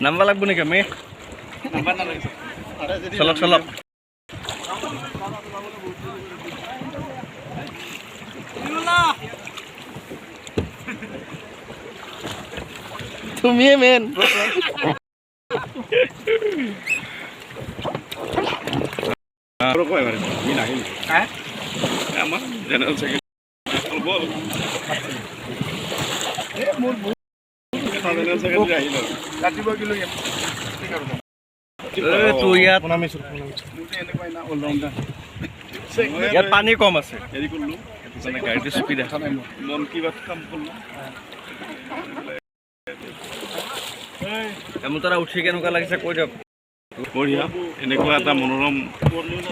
নামবা লাগব নেকি আমি চলক চলক তুমিয়ে মেন আমার জেনারেল সেক্রেটারি বল ইয়াত পানী কম আছে গাড়ীটো স্পীড দেখা নাই মন কিবা কাম কৰিলো এমুতৰা উঠি কেনেকুৱা লাগিছে কৈ দিয়ক বঢ়িয়া এনেকুৱা এটা মনোৰম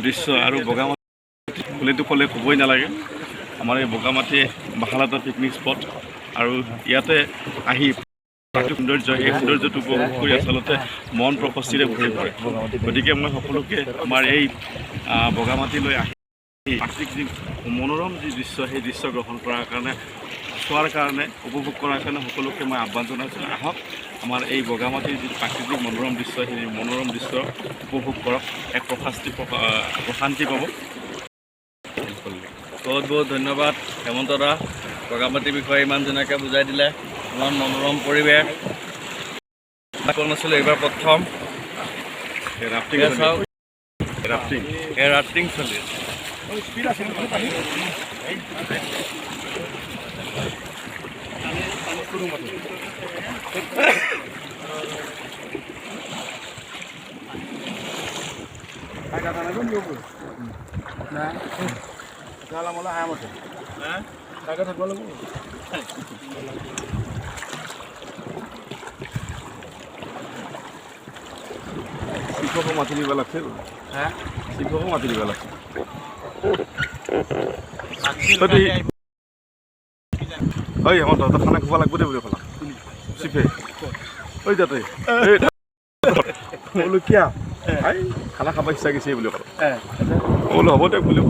দৃশ্য আৰু বগামাটি বুলিতো ক'লে ক'বই নালাগে আমাৰ এই বগামাটি ভাল এটা পিকনিক স্পট আৰু ইয়াতে আহি সৌন্দৰ্য এই সৌন্দৰ্যটো উপভোগ কৰি আচলতে মন প্ৰশস্তিৰে ভৰি পৰে গতিকে মই সকলোকে আমাৰ এই বগামাটিলৈ আহি প্ৰাকৃতিক যি মনোৰম যি দৃশ্য সেই দৃশ্য গ্ৰহণ কৰাৰ কাৰণে চোৱাৰ কাৰণে উপভোগ কৰাৰ কাৰণে সকলোকে মই আহ্বান জনাইছোঁ আহক আমাৰ এই বগামাটিৰ যি প্ৰাকৃতিক মনোৰম দৃশ্য সেই মনোৰম দৃশ্য উপভোগ কৰক এক প্ৰশান্তি পাব বহুত বহুত ধন্যবাদ হেমন্ত দা বগামাটিৰ বিষয়ে ইমান ধুনীয়াকৈ বুজাই দিলে ইমান মনোৰম পৰিৱেশ কোন আছিলোঁ এইবাৰ প্ৰথম ৰাফটিং চলি আছে শিক্ষকো মাতি দিব লাগছে শিক্ষকো মাতি দিব লাগছে ঐ আমাৰ তহঁতৰ খানা খুৱাব লাগিব দে বুলি ক'লা চিফে ঐ যাতে বোলো কিয় খানা খাব ইচ্ছা গৈছে বুলি ক'লো বোলো হ'ব দে বুলি